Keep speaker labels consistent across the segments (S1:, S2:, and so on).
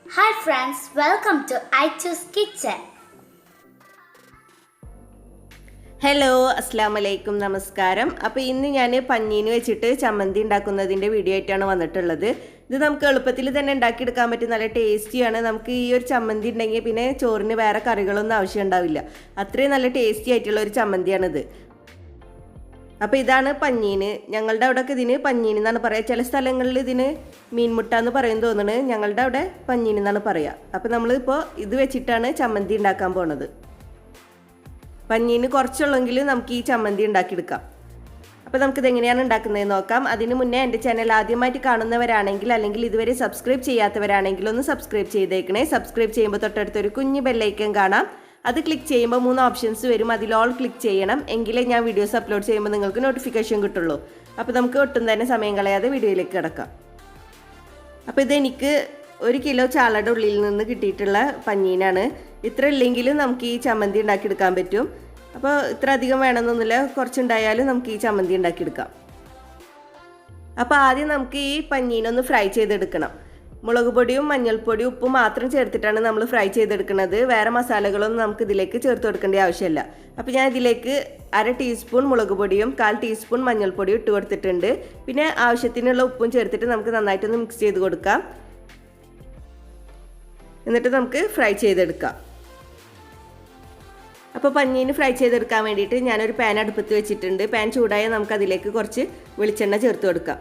S1: Hi friends, welcome to I Choose Kitchen.
S2: Hello അസ്സാം വലൈക്കും നമസ്കാരം. അപ്പോൾ ഇന്ന് ഞാൻ പഞ്ഞീന് വെച്ചിട്ട് ചമ്മന്തി ഉണ്ടാക്കുന്നതിൻ്റെ വീഡിയോ ആയിട്ടാണ് വന്നിട്ടുള്ളത്. ഇത് നമുക്ക് എളുപ്പത്തിൽ തന്നെ ഉണ്ടാക്കിയെടുക്കാൻ പറ്റും, നല്ല ടേസ്റ്റിയാണ്. നമുക്ക് ഈ ഒരു ചമ്മന്തി ഉണ്ടെങ്കിൽ പിന്നെ ചോറിന് വേറെ കറികളൊന്നും ആവശ്യം ഉണ്ടാവില്ല. അത്രയും നല്ല ടേസ്റ്റി ആയിട്ടുള്ള ഒരു ചമ്മന്തിയാണിത്. അപ്പോൾ ഇതാണ് പഞ്ഞീന്. ഞങ്ങളുടെ അവിടെയൊക്കെ ഇതിന് പഞ്ഞീന് എന്നാണ് പറയുക. ചില സ്ഥലങ്ങളിൽ ഇതിന് മീൻമുട്ട എന്ന് പറയും തോന്നുന്നു. ഞങ്ങളുടെ അവിടെ പഞ്ഞീന് എന്നാണ് പറയുക. അപ്പോൾ നമ്മളിപ്പോൾ ഇത് വെച്ചിട്ടാണ് ചമ്മന്തി ഉണ്ടാക്കാൻ പോണത്. പഞ്ഞീന് കുറച്ചുള്ളെങ്കിൽ നമുക്ക് ഈ ചമ്മന്തി ഉണ്ടാക്കിയെടുക്കാം. അപ്പോൾ നമുക്കിത് എങ്ങനെയാണ് ഉണ്ടാക്കുന്നതെന്ന് നോക്കാം. അതിന് മുന്നേ എൻ്റെ ചാനൽ ആദ്യമായിട്ട് കാണുന്നവരാണെങ്കിൽ അല്ലെങ്കിൽ ഇതുവരെ സബ്സ്ക്രൈബ് ചെയ്യാത്തവരാണെങ്കിൽ ഒന്ന് സബ്സ്ക്രൈബ് ചെയ്തേക്കണേ. സബ്സ്ക്രൈബ് ചെയ്യുമ്പോൾ തൊട്ടടുത്തൊരു കുഞ്ഞ് ബെല്ലൈക്കൻ കാണാം. അത് ക്ലിക്ക് ചെയ്യുമ്പോൾ 3 ഓപ്ഷൻസ് വരും. അതിൽ ഓൾ ക്ലിക്ക് ചെയ്യണം. എങ്കിലേ ഞാൻ വീഡിയോസ് അപ്ലോഡ് ചെയ്യുമ്പോൾ നിങ്ങൾക്ക് നോട്ടിഫിക്കേഷൻ കിട്ടുള്ളൂ. അപ്പോൾ നമുക്ക് ഒട്ടും തന്നെ സമയം കളയാതെ വീഡിയോയിലേക്ക് കിടക്കാം. അപ്പോൾ ഇതെനിക്ക് 1 കിലോ ചാളയുടെ ഉള്ളിൽ നിന്ന് കിട്ടിയിട്ടുള്ള പഞ്ഞീനാണ്. ഇത്ര ഇല്ലെങ്കിലും നമുക്ക് ഈ ചമ്മന്തി ഉണ്ടാക്കിയെടുക്കാൻ പറ്റും. അപ്പോൾ ഇത്ര അധികം വേണമെന്നൊന്നുമില്ല, കുറച്ചുണ്ടായാലും നമുക്ക് ഈ ചമ്മന്തി ഉണ്ടാക്കിയെടുക്കാം. അപ്പോൾ ആദ്യം നമുക്ക് ഈ പഞ്ഞീനൊന്ന് ഫ്രൈ ചെയ്തെടുക്കണം. മുളക് പൊടിയും മഞ്ഞൾപ്പൊടിയും ഉപ്പും മാത്രം ചേർത്തിട്ടാണ് നമ്മൾ ഫ്രൈ ചെയ്തെടുക്കുന്നത്. വേറെ മസാലകളൊന്നും നമുക്ക് ഇതിലേക്ക് ചേർത്ത് കൊടുക്കേണ്ട ആവശ്യമില്ല. അപ്പോൾ ഞാൻ ഇതിലേക്ക് 1/2 ടീസ്പൂൺ മുളക് പൊടിയും 1/4 ടീസ്പൂൺ മഞ്ഞൾപ്പൊടിയും ഇട്ട് കൊടുത്തിട്ടുണ്ട്. പിന്നെ ആവശ്യത്തിനുള്ള ഉപ്പും ചേർത്തിട്ട് നമുക്ക് നന്നായിട്ടൊന്ന് മിക്സ് ചെയ്ത് കൊടുക്കാം. എന്നിട്ട് നമുക്ക് ഫ്രൈ ചെയ്തെടുക്കാം. അപ്പോൾ പഞ്ഞീന് ഫ്രൈ ചെയ്തെടുക്കാൻ വേണ്ടിയിട്ട് ഞാനൊരു പാൻ അടുപ്പത്ത് വെച്ചിട്ടുണ്ട്. പാൻ ചൂടായാൽ നമുക്ക് അതിലേക്ക് കുറച്ച് വെളിച്ചെണ്ണ ചേർത്ത് കൊടുക്കാം.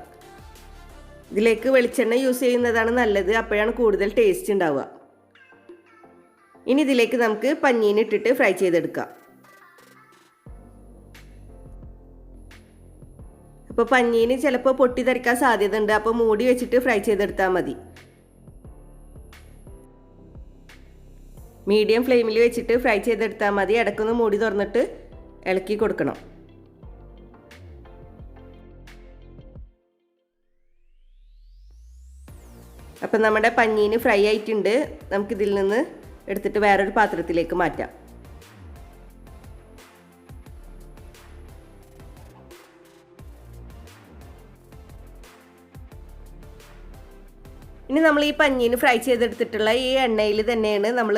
S2: ഇതിലേക്ക് വെളിച്ചെണ്ണ യൂസ് ചെയ്യുന്നതാണ് നല്ലത്, അപ്പോഴാണ് കൂടുതൽ ടേസ്റ്റ് ഉണ്ടാവുക. ഇനി ഇതിലേക്ക് നമുക്ക് പഞ്ഞീന് ഇട്ടിട്ട് ഫ്രൈ ചെയ്തെടുക്കാം. അപ്പോൾ പഞ്ഞീന് ചിലപ്പോൾ പൊട്ടിത്തെറിക്കാൻ സാധ്യത ഉണ്ട്. അപ്പോൾ മൂടി വെച്ചിട്ട് ഫ്രൈ ചെയ്തെടുത്താൽ മതി. മീഡിയം ഫ്ലെയിമിൽ വെച്ചിട്ട് ഫ്രൈ ചെയ്തെടുത്താൽ മതി. ഇടയ്ക്കൊന്ന് മൂടി തുറന്നിട്ട് ഇളക്കി കൊടുക്കണം. അപ്പം നമ്മുടെ പഞ്ഞീന് ഫ്രൈ ആയിട്ടുണ്ട്. നമുക്കിതിൽ നിന്ന് എടുത്തിട്ട് വേറൊരു പാത്രത്തിലേക്ക് മാറ്റാം. ഇനി നമ്മൾ ഈ പഞ്ഞീന് ഫ്രൈ ചെയ്തെടുത്തിട്ടുള്ള ഈ എണ്ണയിൽ തന്നെയാണ് നമ്മൾ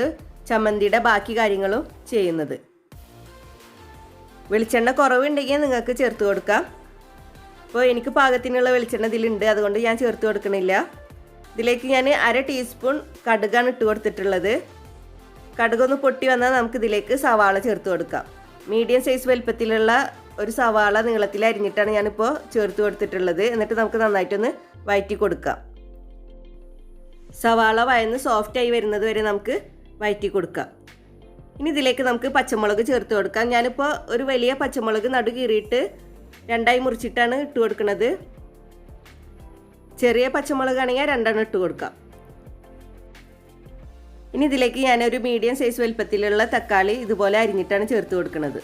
S2: ചമ്മന്തിയുടെ ബാക്കി കാര്യങ്ങളും ചെയ്യുന്നത്. വെളിച്ചെണ്ണ കുറവുണ്ടെങ്കിൽ നിങ്ങൾക്ക് ചേർത്ത് കൊടുക്കാം. അപ്പോൾ എനിക്ക് പാകത്തിനുള്ള വെളിച്ചെണ്ണ ഇതിലുണ്ട്, അതുകൊണ്ട് ഞാൻ ചേർത്ത് കൊടുക്കണില്ല. ഇതിലേക്ക് ഞാൻ 1/2 ടീസ്പൂൺ കടുകാണ് ഇട്ട് കൊടുത്തിട്ടുള്ളത്. കടുകൊന്ന് പൊട്ടി വന്നാൽ നമുക്ക് ഇതിലേക്ക് സവാള ചേർത്ത് കൊടുക്കാം. മീഡിയം സൈസ് വലുപ്പത്തിലുള്ള ഒരു സവാള നീളത്തിൽ അരിഞ്ഞിട്ടാണ് ഞാനിപ്പോൾ ചേർത്ത് കൊടുത്തിട്ടുള്ളത്. എന്നിട്ട് നമുക്ക് നന്നായിട്ടൊന്ന് വഴറ്റി കൊടുക്കാം. സവാള വഴന്ന് സോഫ്റ്റായി വരുന്നത് വരെ നമുക്ക് വഴറ്റി കൊടുക്കാം. ഇനി ഇതിലേക്ക് നമുക്ക് പച്ചമുളക് ചേർത്ത് കൊടുക്കാം. ഞാനിപ്പോൾ ഒരു വലിയ പച്ചമുളക് നടു കീറിയിട്ട് 2ആയി മുറിച്ചിട്ടാണ് ഇട്ട് കൊടുക്കുന്നത്. ചെറിയ പച്ചമുളകാണെങ്കിൽ 2 ഇട്ട് കൊടുക്കാം. ഇനി ഇതിലേക്ക് ഞാനൊരു മീഡിയം സൈസ് വലുപ്പത്തിലുള്ള തക്കാളി ഇതുപോലെ അരിഞ്ഞിട്ടാണ് ചേർത്ത് കൊടുക്കുന്നത്.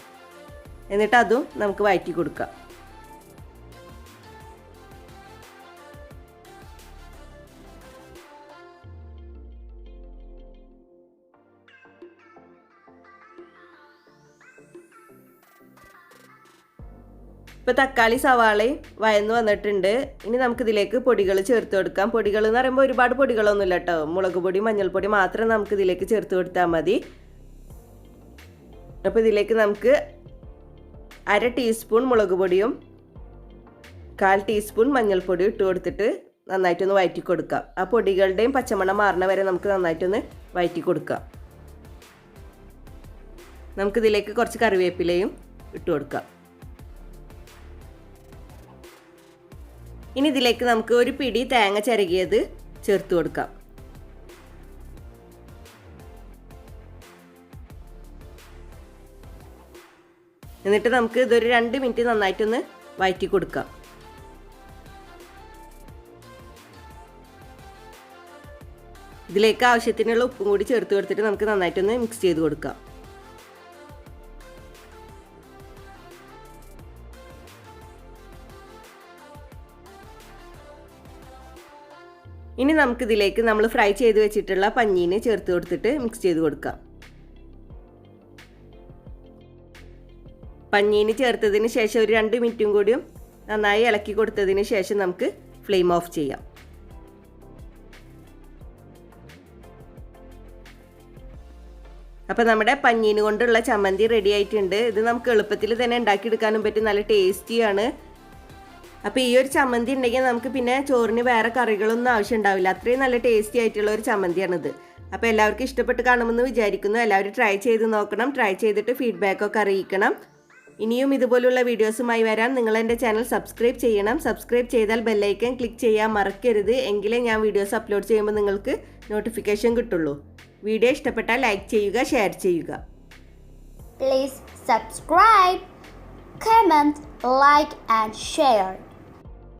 S2: എന്നിട്ട് അതും നമുക്ക് വഴറ്റി കൊടുക്കാം. ഇപ്പോൾ തക്കാളി സവാളയും വഴന്നു വന്നിട്ടുണ്ട്. ഇനി നമുക്കിതിലേക്ക് പൊടികൾ ചേർത്ത് കൊടുക്കാം. പൊടികൾ എന്ന് പറയുമ്പോൾ ഒരുപാട് പൊടികളൊന്നുമില്ല കേട്ടോ. മുളക് പൊടി മഞ്ഞൾപ്പൊടി മാത്രം നമുക്ക് ഇതിലേക്ക് ചേർത്ത് കൊടുത്താൽ മതി. അപ്പോൾ ഇതിലേക്ക് നമുക്ക് 1/2 ടീസ്പൂൺ മുളക് പൊടിയും 1/4 ടീസ്പൂൺ മഞ്ഞൾപ്പൊടിയും ഇട്ട് കൊടുത്തിട്ട് നന്നായിട്ടൊന്ന് വഴറ്റി കൊടുക്കാം. ആ പൊടികളുടെയും പച്ചമണം മാറണ വരെ നമുക്ക് നന്നായിട്ടൊന്ന് വഴറ്റി കൊടുക്കാം. നമുക്കിതിലേക്ക് കുറച്ച് കറിവേപ്പിലയും ഇട്ട് കൊടുക്കാം. ഇനി ഇതിലേക്ക് നമുക്ക് ഒരു പിടി തേങ്ങ ചിരകിയത് ചേർത്ത് കൊടുക്കാം. എന്നിട്ട് നമുക്ക് ഇതൊരു 2 മിനിറ്റ് നന്നായിട്ടൊന്ന് വഴറ്റി കൊടുക്കാം. ഇതിലേക്ക് ആവശ്യത്തിനുള്ള ഉപ്പും കൂടി ചേർത്ത് കൊടുത്തിട്ട് നമുക്ക് നന്നായിട്ടൊന്ന് മിക്സ് ചെയ്ത് കൊടുക്കാം. ഇനി നമുക്കിതിലേക്ക് നമ്മൾ ഫ്രൈ ചെയ്ത് വെച്ചിട്ടുള്ള പഞ്ഞീനെ ചേർത്ത് കൊടുത്തിട്ട് മിക്സ് ചെയ്ത് കൊടുക്കാം. പഞ്ഞീന് ചേർത്തതിന് ശേഷം ഒരു 2 മിനിറ്റും കൂടിയും നന്നായി ഇളക്കി കൊടുത്തതിന് ശേഷം നമുക്ക് ഫ്ലെയിം ഓഫ് ചെയ്യാം. അപ്പോൾ നമ്മുടെ പഞ്ഞീൻ കൊണ്ടുള്ള ചമ്മന്തി റെഡി ആയിട്ടുണ്ട്. ഇത് നമുക്ക് എളുപ്പത്തിൽ തന്നെ ഉണ്ടാക്കിയെടുക്കാനും പറ്റും, നല്ല ടേസ്റ്റിയാണ്. അപ്പോൾ ഈ ഒരു ചമ്മന്തി ഉണ്ടെങ്കിൽ നമുക്ക് പിന്നെ ചോറിന് വേറെ കറികളൊന്നും ആവശ്യം ഉണ്ടാവില്ല. അത്രയും നല്ല ടേസ്റ്റി ആയിട്ടുള്ള ഒരു ചമ്മന്തിയാണിത്. അപ്പോൾ എല്ലാവർക്കും ഇഷ്ടപ്പെട്ട് കാണുമെന്ന് വിചാരിക്കുന്നു. എല്ലാവരും ട്രൈ ചെയ്ത് നോക്കണം. ട്രൈ ചെയ്തിട്ട് ഫീഡ്ബാക്കൊക്കെ അറിയിക്കണം. ഇനിയും ഇതുപോലുള്ള വീഡിയോസുമായി വരാൻ നിങ്ങൾ എൻ്റെ ചാനൽ സബ്സ്ക്രൈബ് ചെയ്യണം. സബ്സ്ക്രൈബ് ചെയ്താൽ ബെല്ലൈക്കൺ ക്ലിക്ക് ചെയ്യാൻ മറക്കരുത്. എങ്കിലേ ഞാൻ വീഡിയോസ് അപ്ലോഡ് ചെയ്യുമ്പോൾ നിങ്ങൾക്ക് നോട്ടിഫിക്കേഷൻ കിട്ടുള്ളൂ. വീഡിയോ ഇഷ്ടപ്പെട്ടാൽ ലൈക്ക് ചെയ്യുക, ഷെയർ ചെയ്യുക.
S1: Please subscribe, comment, like and share.